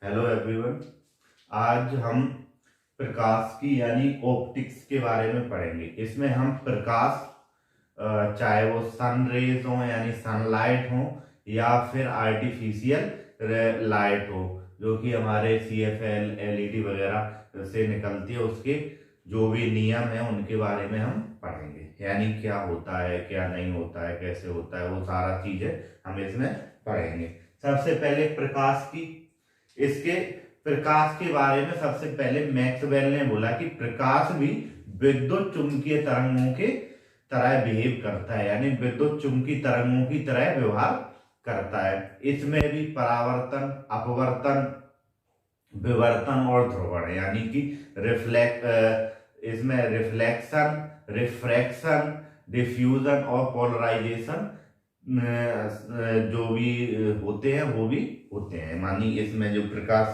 Hello everyone. आज हम प्रकाश की यानी ऑप्टिक्स के बारे में पढ़ेंगे। इसमें हम प्रकाश चाहे वो सन रेज हो यानी सनलाइट हो या फिर आर्टिफिशियल लाइट हो जो कि हमारे CFL LED वगैरह से निकलती है, उसके जो भी नियम है उनके बारे में हम पढ़ेंगे। यानी क्या होता है, क्या नहीं होता है, कैसे होता है, वो सारा चीजें हम इसमें पढ़ेंगे। सबसे पहले प्रकाश की, इसके प्रकाश के बारे में सबसे पहले मैक्सवेल ने बोला कि प्रकाश भी विद्युत चुंबकीय तरंगों के तरह बिहेव करता है, यानी विद्युत चुंबकीय तरंगों की तरह व्यवहार करता है। इसमें भी परावर्तन, अपवर्तन, विवर्तन और ध्रुवण यानी कि इसमें रिफ्लेक्शन, रिफ्रैक्शन, डिफ्यूजन और पोलराइजेशन जो भी होते हैं वो भी होते हैं। मानी इसमें जो प्रकाश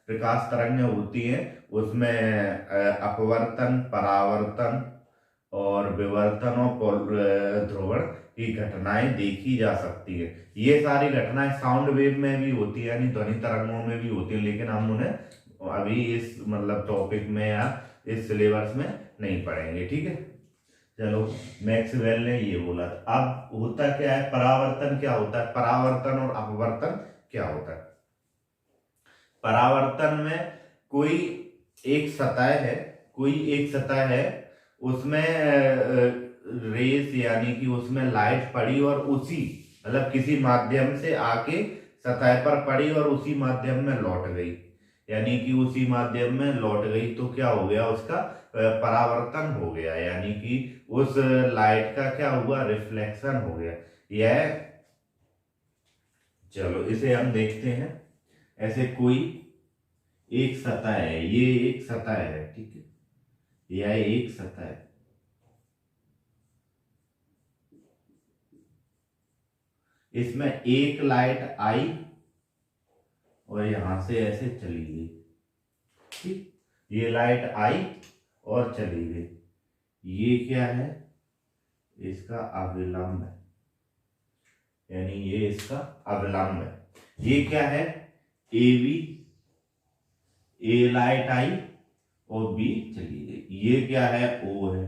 प्रकाश तरंगें होती हैं उसमें अपवर्तन, परावर्तन और विवर्तन और ध्रुवण की घटनाएं देखी जा सकती है। ये सारी घटनाएं साउंड वेव में भी होती है यानी ध्वनि तरंगों में भी होती है, लेकिन हम उन्हें अभी इस टॉपिक में या इस सिलेबस में नहीं पढ़ेंगे। ठीक है, चलो। मैक्सवेल ने ये बोला। अब होता क्या है, परावर्तन क्या होता है, परावर्तन और अपवर्तन क्या होता है। परावर्तन में कोई एक सतह है, उसमें रेस यानी कि उसमें लाइट पड़ी और उसी किसी माध्यम से आके सतह पर पड़ी और उसी माध्यम में लौट गई, यानी कि उसी माध्यम में लौट गई तो क्या हो गया, उसका परावर्तन हो गया, यानी कि उस लाइट का क्या हुआ, रिफ्लेक्शन हो गया। यह, चलो इसे हम देखते हैं। ऐसे कोई एक सतह है, ये एक सतह है, ठीक है, यह एक सतह है। इसमें एक लाइट आई और यहां से ऐसे चली गई, ठीक। ये लाइट आई और चली गई, ये क्या है, इसका अविलंब है, यानी ये इसका अविलंब है। ये क्या है, AB, A लाइट आई और B चली गई। ये क्या है, O है।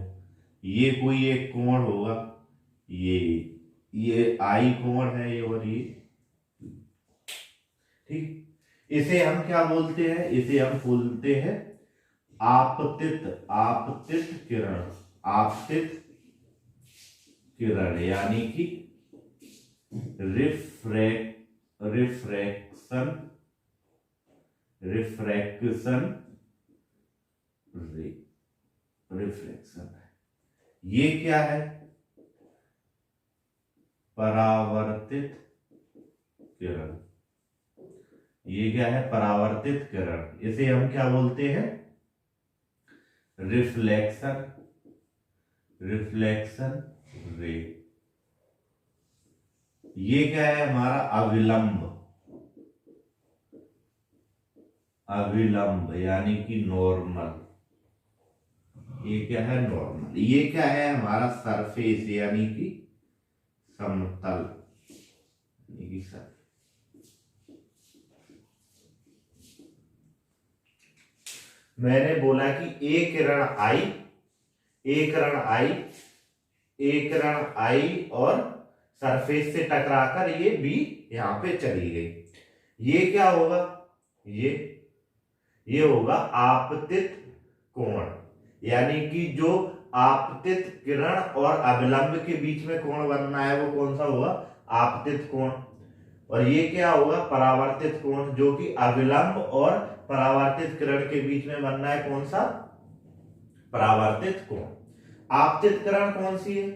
ये कोई एक कोण होगा, ये I कोण है, ये और ये, ठीक। इसे हम क्या बोलते हैं, इसे हम बोलते हैं आपतित किरण यानी कि रिफ्रैक्शन रिफ्रैक्शन है। ये क्या है, परावर्तित किरण। ये क्या है, परावर्तित किरण। इसे हम क्या बोलते हैं, रिफ्लेक्शन रे। ये क्या है, हमारा अविलंब यानी कि नॉर्मल। ये क्या है, नॉर्मल। ये क्या है, हमारा सरफेस यानी कि समतल, यानी कि सरफेस। मैंने बोला कि एक किरण आई और सरफेस से टकराकर ये भी यहां पे चली गई। ये क्या होगा, ये होगा आपतित कोण, यानी कि जो आपतित किरण और अविलंब के बीच में कोण बनना है वो कौन सा होगा, आपतित कोण। और ये क्या होगा, परावर्तित कोण, जो कि अविलंब और परावर्तित किरण के बीच में बनना है कौन सा, परावर्तित कोण। आपतित किरण कौन सी है,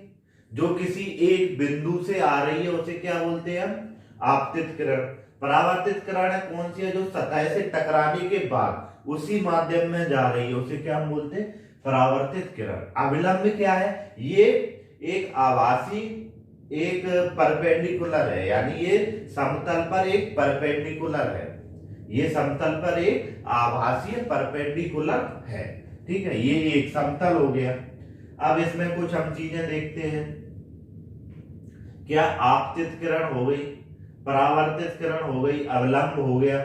जो किसी एक बिंदु से आ रही है उसे क्या बोलते हैं हम, आपतित किरण। परावर्तित किरण है कौन सी है, जो सतह से टकराने के बाद उसी माध्यम में जा रही है उसे क्या हम बोलते हैं, परावर्तित किरण। अविलंब क्या है, ये एक आभासी, एक परपेंडिकुलर है, यानी ये समतल पर एक परपेंडिकुलर है, ये समतल पर एक आभासीय परपेंडिकुलर है, ठीक है। ये एक समतल हो गया। अब इसमें कुछ हम चीजें देखते हैं। क्या आपतित किरण हो गई, परावर्तित किरण हो गई, अविलंब हो गया।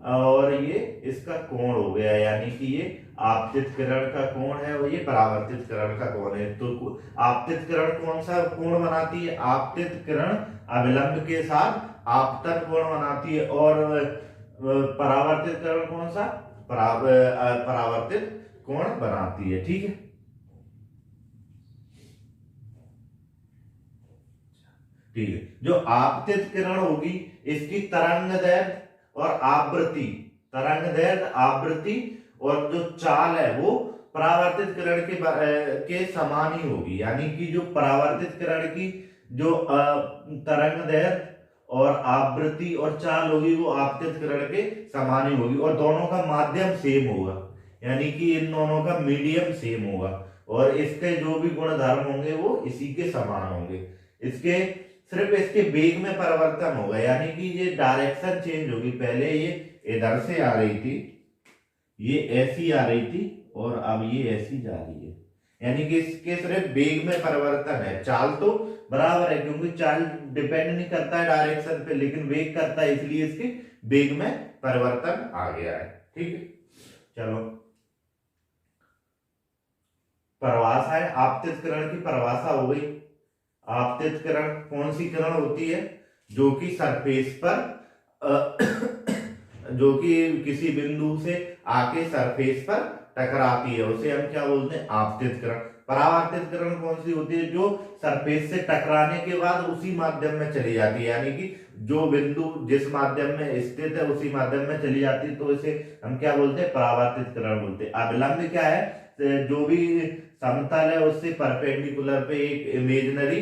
और ये इसका कोण हो गया, यानी कि ये आपतित किरण का कोण है और ये परावर्तित किरण का कोण है। तो आपतित किरण कौन सा कोण बनाती है? आपतित किरण अभिलंब के साथ आपतन कोण बनाती है। और परावर्तित किरण कौन सा? परावर्तित कोण बनाती है। ठीक है, ठीक है। जो आपतित किरण होगी इसकी तरंग दैर्ध्य और आवृत्ति, तरंग दैर्ध्य, आवृत्ति और जो चाल है वो परावर्तित किरण के समान ही होगी। यानी कि जो परावर्तित किरण की जो तरंग दैर्ध्य और आवृत्ति और चाल होगी वो आपतित किरण के समान ही होगी, और दोनों का माध्यम सेम होगा, यानी कि इन दोनों का मीडियम सेम होगा, और इसके जो भी गुण धर्म होंगे वो इसी के समान होंगे। इसके सिर्फ इसके वेग में परिवर्तन होगा, यानी कि ये डायरेक्शन चेंज होगी। पहले ये इधर से आ रही थी, ये ऐसी आ रही थी, और अब ये ऐसी जा रही है, यानी कि इसके सिर्फ वेग में परिवर्तन है। चाल तो बराबर है, क्योंकि चाल डिपेंड नहीं करता है डायरेक्शन पे, लेकिन वेग करता है, इसलिए इसके वेग में परिवर्तन आ गया है। ठीक है, चलो परिभाषा है, आपतित किरण की परिभाषा हो गई। आपतित किरण कौन सी किरण होती है? जो कि सरफेस पर जो कि किसी बिंदु से आके सरफेस पर टकराती है, उसे हम क्या बोलते हैं? आपतित किरण। परावर्तित किरण कौन सी होती है? जो सरफेस से टकराने के बाद उसी माध्यम में चली जाती है, यानी कि जो बिंदु जिस माध्यम में स्थित है उसी माध्यम में चली जाती है, तो इसे हम क्या बोलते हैं? परावर्तित किरण बोलते हैं। अभिलंब क्या है? जो भी समतल है उससे परपेंडिकुलर पे एक इमेजिनरी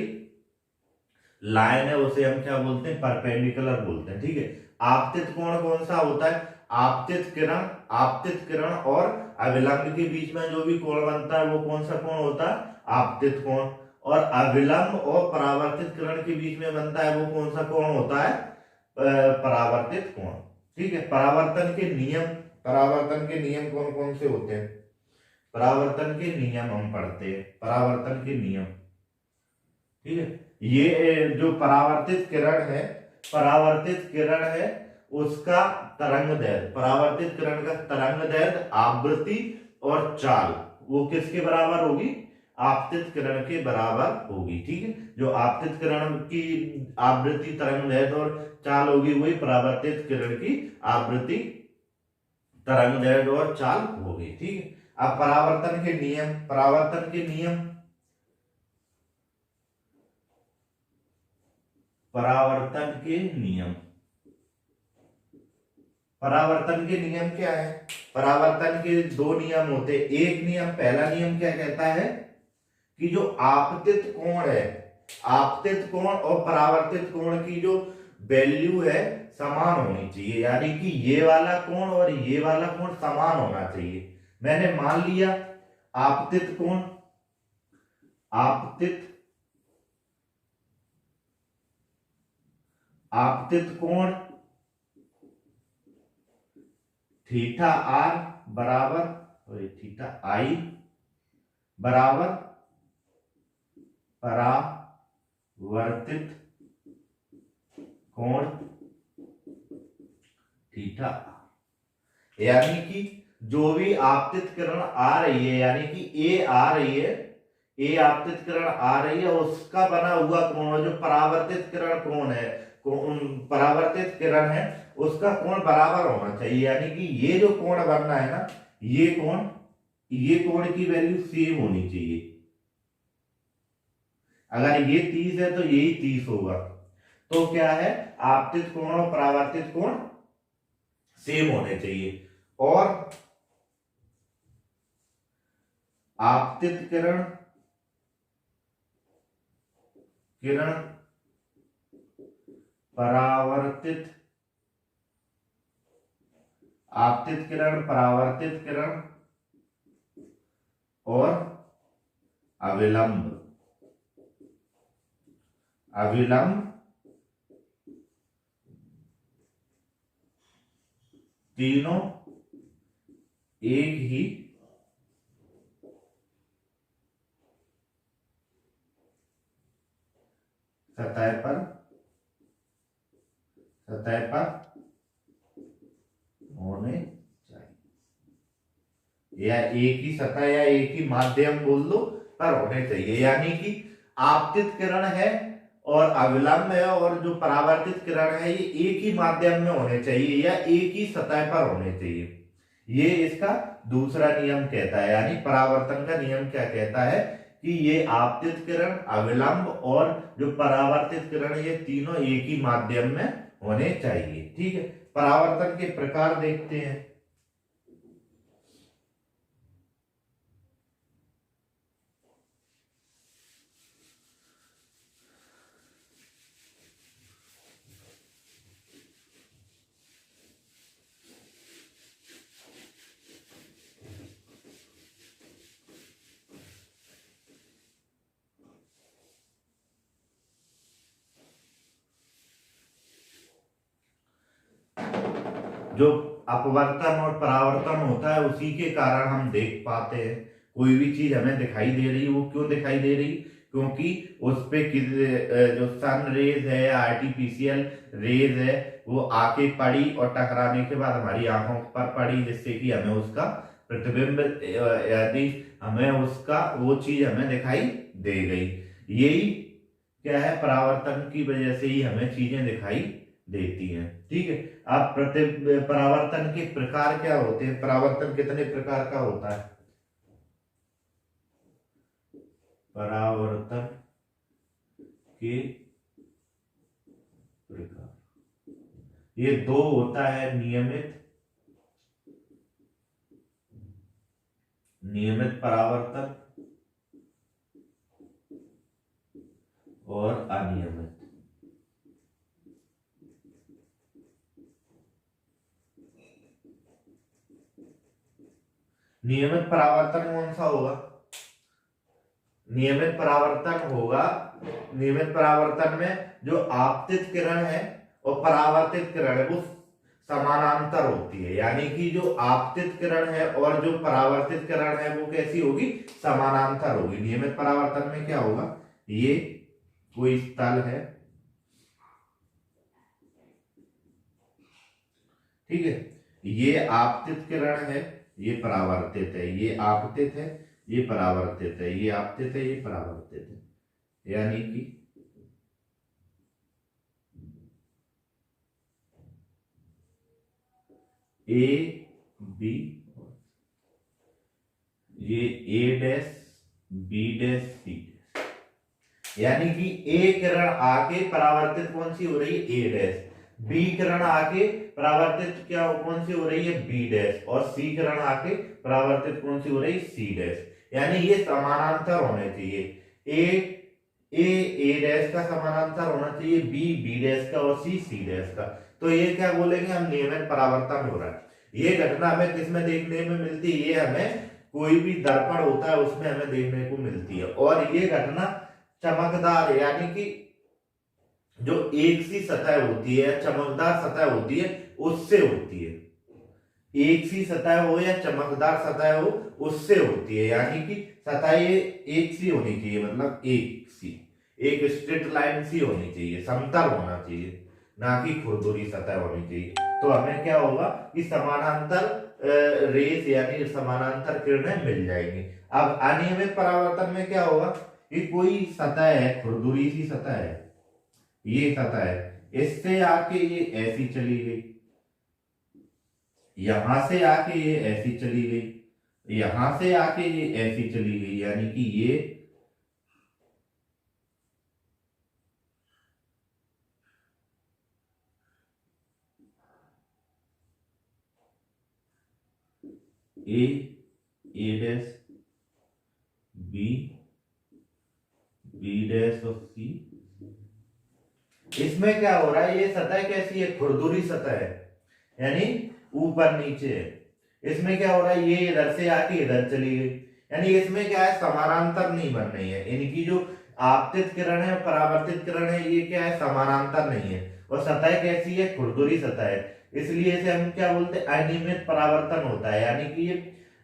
लाइन है, उसे हम क्या बोलते हैं? परपेंडिकुलर बोलते हैं। ठीक है, आपतित कोण कौन सा होता है? आपतित किरण और अभिलंब के बीच में जो भी कोण बनता है वो कौन सा कोण होता है? आपतित कोण। और अभिलंब और परावर्तित किरण के बीच में बनता है वो कौन सा कोण होता है? परावर्तित कोण। ठीक है, परावर्तन के नियम कौन कौन से होते हैं? परावर्तन के नियम हम पढ़ते हैं, परावर्तन के नियम। ठीक है, ये जो परावर्तित किरण है उसका तरंग दैर्ध्य, परावर्तित किरण का तरंग दैर्ध्य, आवृत्ति और चाल वो किसके बराबर होगी? आपतित किरण के बराबर होगी। ठीक है, जो आपतित किरण की आवृत्ति, तरंग दैर्ध्य और चाल होगी वही परावर्तित किरण की आवृत्ति, तरंग दैर्ध्य और चाल होगी। ठीक है, अब परावर्तन के नियम, परावर्तन के नियम, परावर्तन के नियम, परावर्तन के नियम क्या है? परावर्तन के दो नियम होते हैं। एक नियम, पहला नियम क्या कहता है कि जो आपतित कोण है, आपतित कोण और परावर्तित कोण की जो वैल्यू है समान होनी चाहिए, यानी कि ये वाला कोण और ये वाला कोण समान होना चाहिए। मैंने मान लिया आपतित कोण, आपतित आपतित कोण थीटा आर बराबर थीटा आई बराबर परावर्तित कोण थीटा, यानी कि जो भी आपतित किरण आ रही है, यानी कि ए आ रही है, ए आपतित किरण आ रही है, उसका बना हुआ कोण जो परावर्तित किरण कोण है, परावर्तित किरण है उसका कोण बराबर होना चाहिए। यानी कि ये जो कोण बनना है ना, ये कोण की वैल्यू सेम होनी चाहिए। अगर ये 30 है तो यही 30 होगा, तो क्या है? आपतित कोण और परावर्तित कोण सेम होने चाहिए। और आपतित किरण परावर्तित आपतित किरण, परावर्तित किरण और अविलंब तीनों एक ही सतह पर या एक ही सतह या एक ही माध्यम बोल दो पर होने चाहिए। यानी कि आपतित किरण है और अविलंब है और जो परावर्तित किरण है ये एक ही माध्यम में होने चाहिए या एक ही सतह पर होने चाहिए। ये इसका दूसरा नियम कहता है। यानी परावर्तन का नियम क्या कहता है कि ये आपतित किरण, अविलंब और जो परावर्तित किरण ये तीनों एक ही माध्यम में होने चाहिए। ठीक है, परावर्तन के प्रकार देखते हैं। जो अपवर्तन और परावर्तन होता है उसी के कारण हम देख पाते हैं कोई भी चीज हमें दिखाई दे रही है। वो क्यों दिखाई दे रही? क्योंकि उस पे जो सन रेज है, आर्टिफिशियल रेज है, वो आके पड़ी और टकराने के बाद हमारी आंखों पर पड़ी, जिससे कि हमें उसका प्रतिबिंब यदि हमें उसका वो चीज हमें दिखाई दे गई। यही क्या है, परावर्तन की वजह से ही हमें चीजें दिखाई देती हैं। ठीक है, अब परावर्तन के प्रकार क्या होते हैं? परावर्तन कितने प्रकार का होता है? परावर्तन के प्रकार ये दो होता है, नियमित परावर्तन और अनियमित। नियमित परावर्तन कौन सा होगा? नियमित परावर्तन में जो आपतित किरण है और परावर्तित किरण है वो समानांतर होती है। यानी कि जो आपतित किरण है और जो परावर्तित किरण है वो कैसी होगी? समानांतर होगी। नियमित परावर्तन में क्या होगा? ये कोई स्थल है, ठीक है, ये आपतित किरण है, ये परावर्तित है, ये आपतित है, ये परावर्तित है, ये आपतित है, ये परावर्तित है। यानी कि ए बी, ये A dash B dash C dash. यानी कि ए किरण आके परावर्तित कौन सी हो रही है? ए डैश। बी किरण आके परावर्तित क्या कौन सी हो रही है? B dash. और सी किरण आके परावर्तित कौन सी हो रही है? C dash. यानी ये समानांतर होने चाहिए। ए डैश का समानांतर होना चाहिए, बी बी डैश का और सी सी डैश का। तो ये क्या बोलेंगे हम? नियमित परावर्तन हो रहा है। ये घटना हमें किसमें देखने में मिलती है? ये हमें कोई भी दर्पण होता है उसमें हमें देखने को मिलती है। और ये घटना चमकदार, यानी कि जो एक सी सतह होती है, चमकदार सतह होती है, उससे होती है। एक सी सतह हो या चमकदार सतह हो, उससे होती है। यानी कि सतह ये एक सी होनी चाहिए, मतलब एक सी, एक स्ट्रेट लाइन सी होनी चाहिए, समतल होना चाहिए, ना कि खुरदुरी सतह होनी चाहिए। तो हमें क्या होगा कि समानांतर रेस यानी समानांतर किरणें मिल जाएंगी। अब अनियमित परावर्तन में क्या होगा कि कोई सतह है, खुरदुरी सी सतह है, ये सतह है, इससे आके ये ऐसी चली गई, यहां से आके ये ऐसी चली गई, यहां से आके ये ऐसी चली गई। यानी कि ये A dash B B dash और सी। इसमें क्या हो रहा है? ये सतह कैसी है? खुरदुरी सतह है, यानी ऊपर नीचे है। इसमें क्या हो रहा है? ये इधर से आके इधर चली गई। यानी इसमें क्या है? समानांतर नहीं बन रही है। इनकी जो आपतित किरण है, परावर्तित किरण है, ये क्या है? समानांतर नहीं है। और सतह कैसी है? खुरदुरी सतह है। इसलिए इसे हम क्या बोलते हैं? अनियमित परावर्तन होता है। यानी कि ये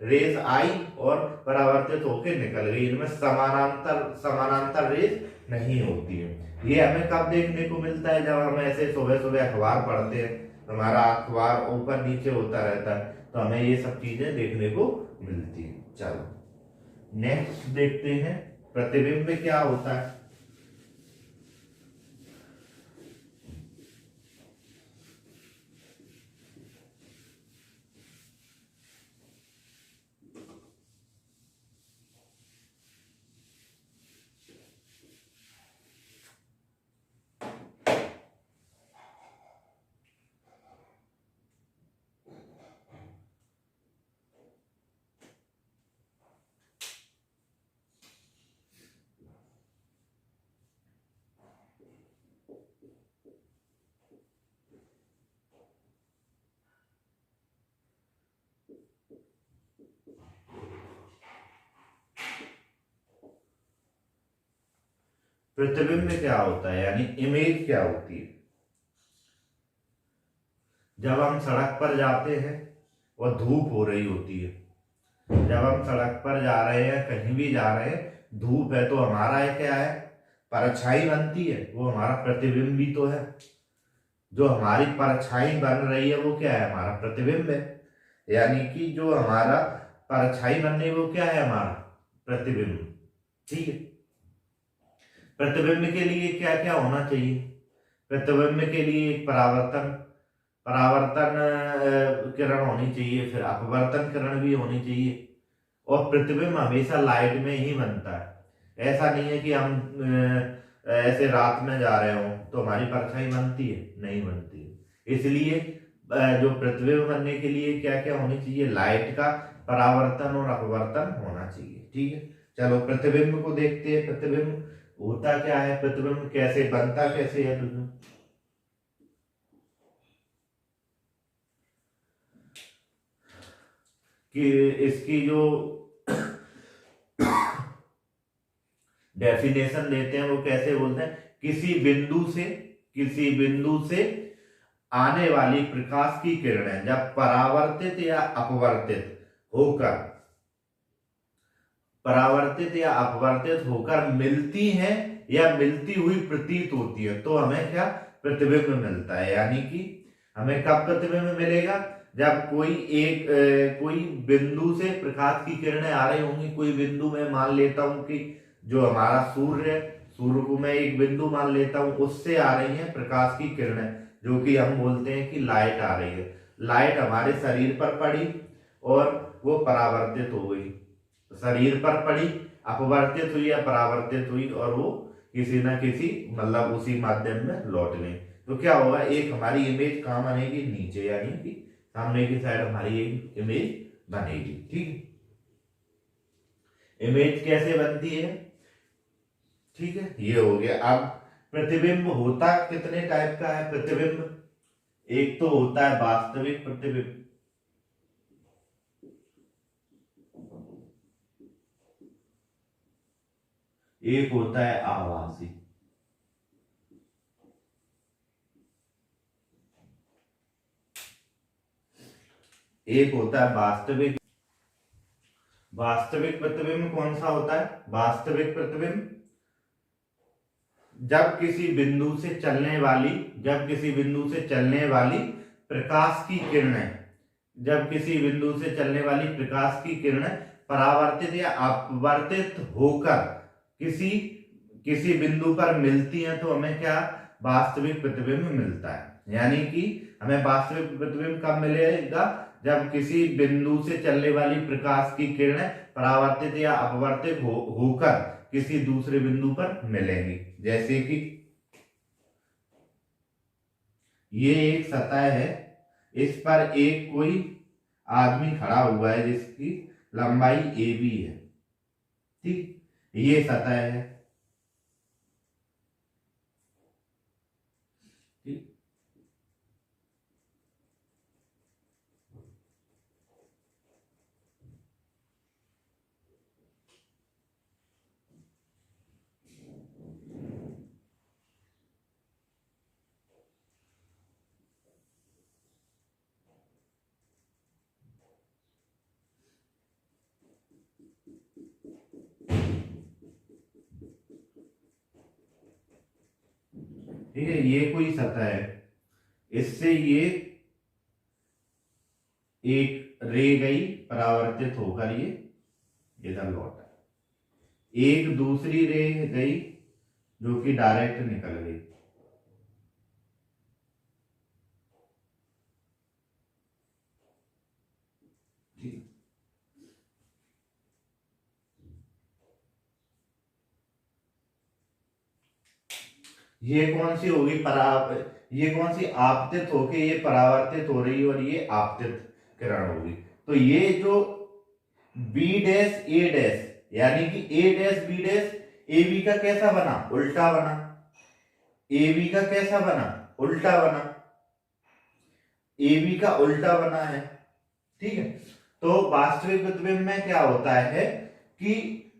रेज आई और परावर्तित होकर निकल गई, इनमें समानांतर रेज नहीं होती है। ये हमें कब देखने को मिलता है? जब हम ऐसे सुबह सुबह अखबार पढ़ते हैं, हमारा अखबार ऊपर नीचे होता रहता है, तो हमें ये सब चीजें देखने को मिलती है। चलो नेक्स्ट देखते हैं प्रतिबिंब क्या होता है। प्रतिबिंब क्या होता है यानी इमेज क्या होती है। जब हम सड़क पर जाते हैं और धूप हो रही होती है, जब हम सड़क पर जा रहे हैं कहीं भी जा रहे हैं धूप है तो हमारा है क्या है, परछाई बनती है, वो हमारा प्रतिबिंब भी तो है। जो हमारी परछाई बन रही है वो क्या है, हमारा प्रतिबिंब है। यानी कि जो हमारा परछाई बन रही है वो क्या है, हमारा प्रतिबिंब। ठीक है। प्रतिबिंब के लिए क्या क्या होना चाहिए, प्रतिबिंब के लिए एक परावर्तन परावर्तन किरण होनी चाहिए, फिर अपवर्तन किरण भी होनी चाहिए। और प्रतिबिंब हमेशा लाइट में ही बनता है। ऐसा नहीं है कि हम ऐसे रात में जा रहे हो तो हमारी परछाई बनती है, नहीं बनती है। इसलिए जो प्रतिबिंब बनने के लिए क्या क्या होनी चाहिए, लाइट का परावर्तन और अपवर्तन होना चाहिए। ठीक है। चलो प्रतिबिंब को देखते हैं, प्रतिबिंब होता क्या है, प्रतिबिंब कैसे बनता कैसे है प्रतिबिंब। कि इसकी जो डेफिनेशन देते हैं वो कैसे बोलते हैं, किसी बिंदु से आने वाली प्रकाश की किरणें जब परावर्तित या अपवर्तित होकर मिलती हैं या मिलती हुई प्रतीत होती है तो हमें क्या, प्रतिबिंब मिलता है। यानी कि हमें कब प्रतिबिंब मिलेगा, जब कोई बिंदु से प्रकाश की किरणें आ रही होंगी। कोई बिंदु में मान लेता हूं कि जो हमारा सूर्य है, सूर्य को मैं एक बिंदु मान लेता हूं, उससे आ रही है प्रकाश की किरणें, जो कि हम बोलते हैं कि लाइट आ रही है। लाइट हमारे शरीर पर पड़ी और वो परावर्तित हो गई, शरीर पर पड़ी, अपवर्तित हुई या परावर्तित हुई और वो किसी ना किसी मतलब उसी माध्यम में लौट गई। तो क्या होगा, एक हमारी इमेज कहाँ बनेगी, नीचे, यानी कि सामने की साइड हमारी एक इमेज बनेगी। ठीक है। इमेज कैसे बनती है, ठीक है, ये हो गया। अब प्रतिबिंब होता कितने टाइप का है प्रतिबिंब, एक तो होता है वास्तविक प्रतिबिंब, एक होता है आभासी। एक होता है वास्तविक। वास्तविक प्रतिबिंब कौन सा होता है, वास्तविक प्रतिबिंब जब किसी बिंदु से चलने वाली प्रकाश की किरणें, परावर्तित या अपवर्तित होकर किसी किसी बिंदु पर मिलती हैं तो हमें क्या, वास्तविक प्रतिबिंब मिलता है। यानी कि हमें वास्तविक प्रतिबिंब कब मिलेगा, जब किसी बिंदु से चलने वाली प्रकाश की किरणें परावर्तित या अपवर्तित होकर किसी दूसरे बिंदु पर मिलेंगी। जैसे कि ये एक सतह है, इस पर एक कोई आदमी खड़ा हुआ है जिसकी लंबाई AB है। ठीक, ये सतह है। ठीक, ठीक है, ये कोई सतह है, इससे ये एक रे गई परावर्तित होकर ये इधर लौटा, एक दूसरी रे गई जो कि डायरेक्ट निकल गई। ये कौन सी होगी ये कौन सी आपतित होके ये परावर्तित हो रही है और ये आपतित किरण होगी। तो ये जो बी डैश ए डैश यानी कि A dash B dash A B का कैसा बना, उल्टा बना, ए बी का कैसा बना, उल्टा बना, ए बी का उल्टा बना है। ठीक है, तो वास्तविक प्रतिबिंब में क्या होता है कि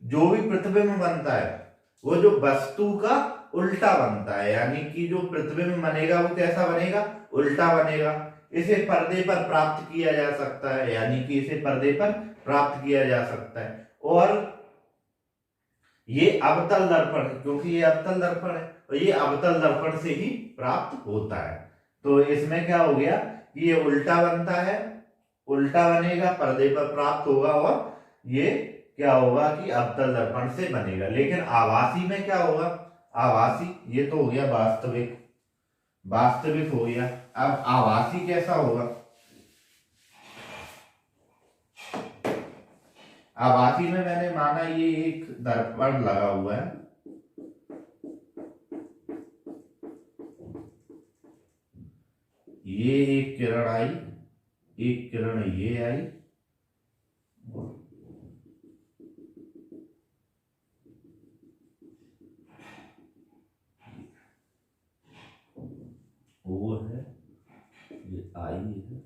जो भी प्रतिबिंब बनता है वो जो वस्तु का उल्टा बनता है, यानी कि जो प्रतिबिंब बनेगा वो कैसा बनेगा, उल्टा बनेगा। इसे पर्दे पर प्राप्त किया जा सकता है, यानी कि इसे पर्दे पर प्राप्त किया जा सकता है। और ये अवतल दर्पण, क्योंकि ये अवतल दर्पण है तो ये अवतल दर्पण से ही प्राप्त होता है। तो इसमें क्या हो गया कि ये उल्टा बनता है, उल्टा बनेगा, पर्दे पर प्राप्त होगा, और ये क्या होगा कि अवतल दर्पण से बनेगा। लेकिन आभासी में क्या होगा, आभासी, ये तो हो गया वास्तविक, वास्तविक हो गया। अब आभासी कैसा होगा, आभासी में मैंने माना ये एक दर्पण लगा हुआ है, ये एक किरण आई, एक किरण ये आई, वो है, ये आई है।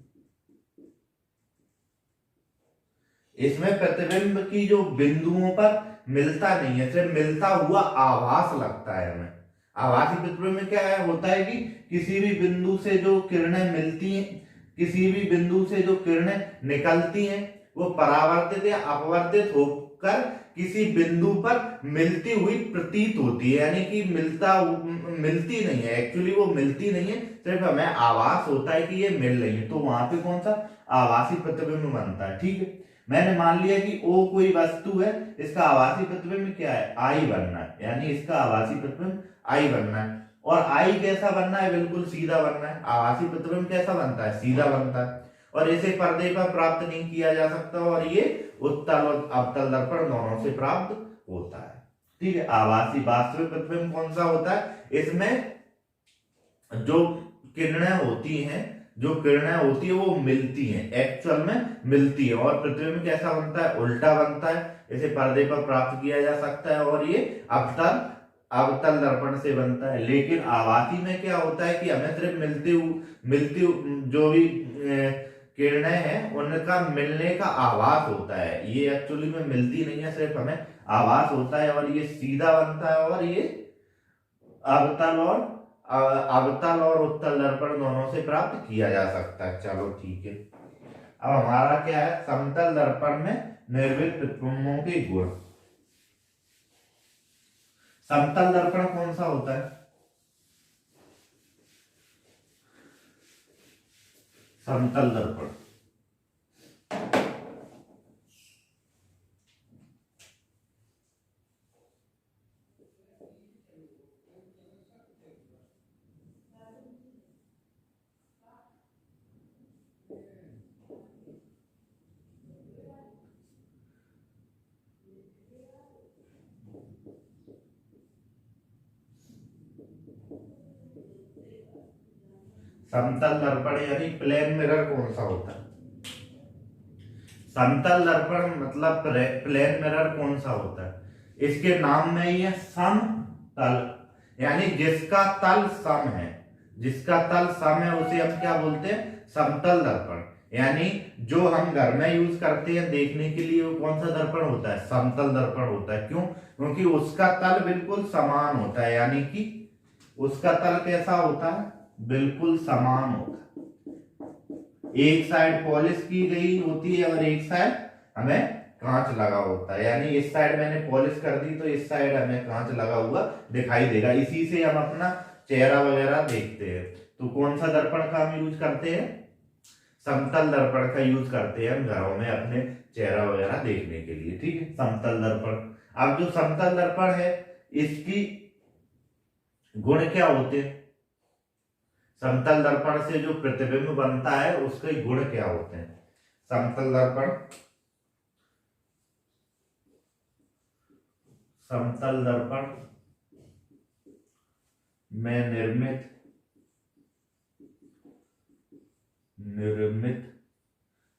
इसमें प्रतिबिंब की जो बिंदुओं पर मिलता नहीं है, सिर्फ मिलता हुआ आभास लगता है हमें। आभासी प्रतिबिंब में क्या है, होता है कि किसी भी बिंदु से जो किरणें मिलती हैं, किसी भी बिंदु से जो किरणें निकलती हैं वो परावर्तित या अपवर्तित होकर किसी बिंदु पर मिलती हुई प्रतीत होती है, यानी कि मिलती नहीं है, एक्चुअली वो मिलती नहीं है, सिर्फ हमें आभास होता है कि ये मिल रही है। तो वहां पे कौन सा आभासी प्रतिबिंब बनता है। ठीक है, मैंने मान लिया कि O कोई वस्तु है, इसका आभासी प्रतिबिंब क्या है, I बनना है, यानी इसका आभासी प्रतिबिंब I बनना है। और I कैसा बनना है, बिल्कुल सीधा बनना है। आभासी प्रतिबिंब कैसा बनता है, सीधा बनता है, और इसे पर्दे पर प्राप्त नहीं किया जा सकता, और ये उत्तल और अवतल दर्पण दोनों से प्राप्त होता है। ठीक है, आभासी। वास्तविक प्रतिबिंब कौन सा होता है, इसमें जो किरणें होती हैं, जो किरणें होती है वो मिलती हैं, एक्चुअल में मिलती है, और प्रतिबिंब कैसा बनता है, उल्टा बनता है, इसे पर्दे पर प्राप्त किया जा सकता है, और ये अवतल दर्पण से बनता है। लेकिन आभासी में क्या होता है कि हमें सिर्फ मिलती जो भी किरणें हैं उनका मिलने का आभास होता है, ये एक्चुअली में मिलती नहीं है, सिर्फ हमें आभास होता है, और ये सीधा बनता है, और ये अवतल और उत्तल दर्पण दोनों से प्राप्त किया जा सकता है। चलो ठीक है, अब हमारा क्या है, समतल दर्पण में निर्मित प्रतिबिंबों के गुण। समतल दर्पण कौन सा होता है, समतल दर्पण, समतल दर्पण यानी प्लेन मिरर कौन सा होता है, समतल दर्पण मतलब प्लेन मिरर कौन सा होता है, इसके नाम में ही है समतल, यानी जिसका तल सम है, जिसका तल सम है उसे हम क्या बोलते हैं, समतल दर्पण। यानी जो हम घर में यूज करते हैं देखने के लिए वो कौन सा दर्पण होता है, समतल दर्पण होता है। क्यों, क्योंकि उसका तल बिल्कुल समान होता है, यानी कि उसका तल कैसा होता है, बिल्कुल समान होता है, एक साइड पॉलिश की गई होती है और एक साइड हमें कांच लगा होता है, यानी इस साइड मैंने पॉलिश कर दी तो इस साइड हमें कांच लगा हुआ दिखाई देगा, इसी से हम अपना चेहरा वगैरह देखते हैं। तो कौन सा दर्पण का हम यूज करते हैं, समतल दर्पण का यूज करते हैं हम घरों में अपने चेहरा वगैरह देखने के लिए, ठीक है, समतल दर्पण। अब जो समतल दर्पण है इसकी गुण क्या होते हैं, समतल दर्पण से जो प्रतिबिंब बनता है उसके गुण क्या होते हैं। समतल दर्पण, समतल दर्पण में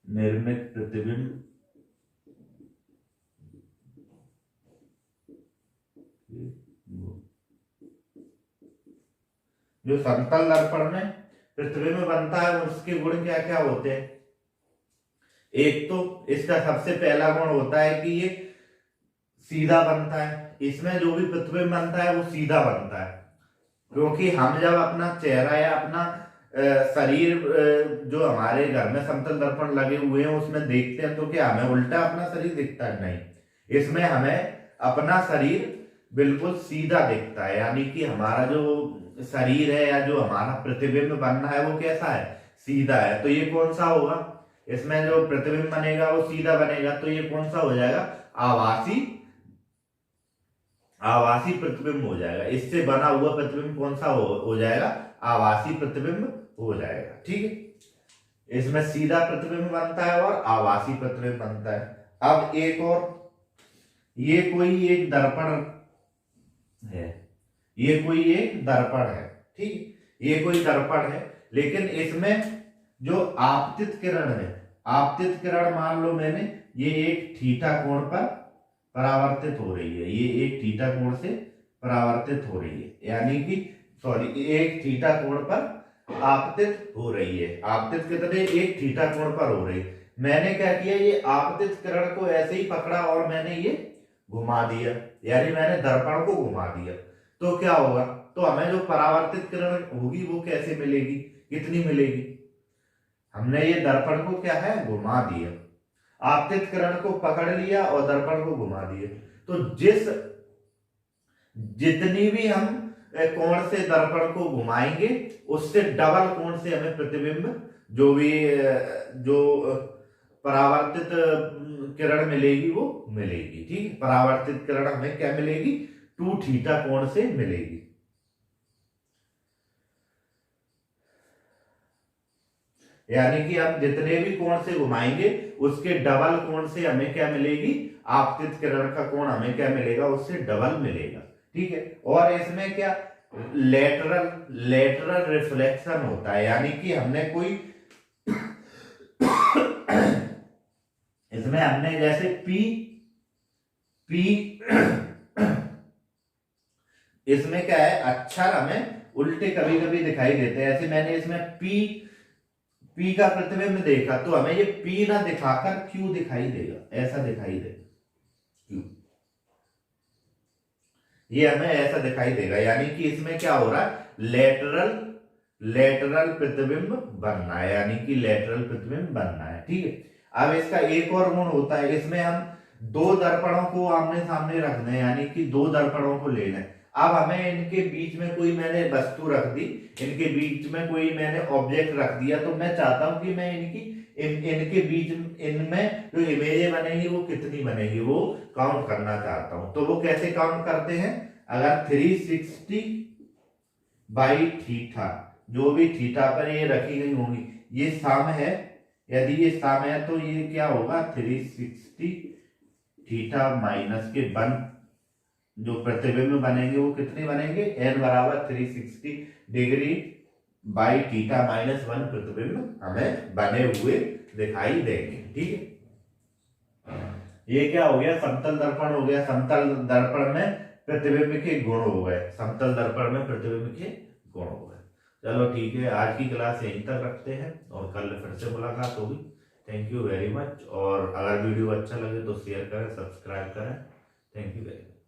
निर्मित प्रतिबिंब जो समतल दर्पण में प्रतिबिंब बनता है उसके गुण क्या क्या होते हैं। एक तो इसका सबसे पहला गुण होता है कि ये सीधा बनता है, इसमें जो भी प्रतिबिंब बनता है वो सीधा बनता है, क्योंकि हम जब अपना चेहरा या अपना शरीर जो हमारे घर में समतल दर्पण लगे हुए हैं उसमें देखते हैं तो क्या हमें उल्टा अपना शरीर दिखता है, नहीं, इसमें हमें अपना शरीर बिल्कुल सीधा दिखता है, यानी कि हमारा जो शरीर है या जो हमारा प्रतिबिंब बनना है वो कैसा है, सीधा है। तो ये कौन सा होगा, इसमें जो प्रतिबिंब बनेगा वो सीधा बनेगा, तो ये कौन सा हो जाएगा, आभासी प्रतिबिंब हो जाएगा। इससे बना हुआ प्रतिबिंब कौन सा हो जाएगा, आभासी प्रतिबिंब हो जाएगा, ठीक है। इसमें सीधा प्रतिबिंब बनता है और आभासी प्रतिबिंब बनता है। अब एक और, ये कोई एक दर्पण है, ये कोई एक दर्पण है, ठीक है, ये कोई दर्पण है, लेकिन इसमें जो आपतित किरण है, आपतित किरण मान लो मैंने ये एक थीटा कोण पर परावर्तित हो रही है, ये एक थीटा कोण से परावर्तित हो रही है, यानी कि सॉरी एक थीटा कोण पर आपतित हो रही है। आपतित कितने, एक थीटा कोण पर हो रही है। मैंने क्या किया, ये आपतित किरण को ऐसे ही पकड़ा और मैंने ये घुमा दिया, यानी मैंने दर्पण को घुमा दिया, तो क्या होगा, तो हमें जो परावर्तित किरण होगी वो कैसे मिलेगी, कितनी मिलेगी, हमने ये दर्पण को क्या है घुमा दिया, आपतित किरण को पकड़ लिया और दर्पण को घुमा दिया, तो जितनी भी हम कोण से दर्पण को घुमाएंगे उससे डबल कोण से हमें प्रतिबिंब जो भी जो परावर्तित किरण मिलेगी वो मिलेगी, ठीक है, परावर्तित किरण हमें क्या मिलेगी, 2 थीटा कोण से मिलेगी। यानी कि हम जितने भी कोण से घुमाएंगे उसके डबल कोण से हमें क्या मिलेगी, आपतित किरण का कोण हमें क्या मिलेगा, उससे डबल मिलेगा, ठीक है। और इसमें क्या लेटरल रिफ्लेक्शन होता है, यानी कि हमने कोई इसमें हमने जैसे पी इसमें क्या है, अक्षर हमें उल्टे कभी कभी दिखाई देते हैं, ऐसे मैंने इसमें पी का प्रतिबिंब देखा तो हमें ये पी ना दिखाकर क्यू दिखाई देगा, ऐसा दिखाई देगा क्यू, ये हमें ऐसा दिखाई देगा, यानी कि इसमें क्या हो रहा है, लेटरल प्रतिबिंब बनना है, यानी कि लेटरल प्रतिबिंब बनना है, ठीक है। अब इसका एक और गुण होता है, इसमें हम 2 दर्पणों को आमने सामने रख दें, यानी कि 2 दर्पणों को ले लें। अब हमें इनके बीच में कोई मैंने वस्तु रख दी, इनके बीच में कोई मैंने ऑब्जेक्ट रख दिया, तो मैं चाहता हूं कि मैं इनके बीच इनमें जो इमेजें बनेंगी वो कितनी बनेगी वो काउंट करना चाहता हूं। तो वो कैसे काउंट करते हैं, अगर 360 बाई थीटा, जो भी थीटा पर ये रखी गई होंगी, ये सम है, यदि ये सम है तो ये क्या होगा, 360 थीटा माइनस के 1 जो प्रतिबिंब बनेंगे वो कितने बनेंगे, n बराबर 360 डिग्री बाई थीटा माइनस 1 प्रतिबिंब हमें बने हुए दिखाई देंगे, ठीक है। ये क्या हो गया, समतल दर्पण हो गया, समतल दर्पण में प्रतिबिंब के गुण हो गए, समतल दर्पण में प्रतिबिंब के गुण हो गए। चलो ठीक है, आज की क्लास यहीं तक रखते हैं और कल फिर से मुलाकात होगी। थैंक यू वेरी मच, और अगर वीडियो अच्छा लगे तो शेयर करें, सब्सक्राइब करें। Thank you very much.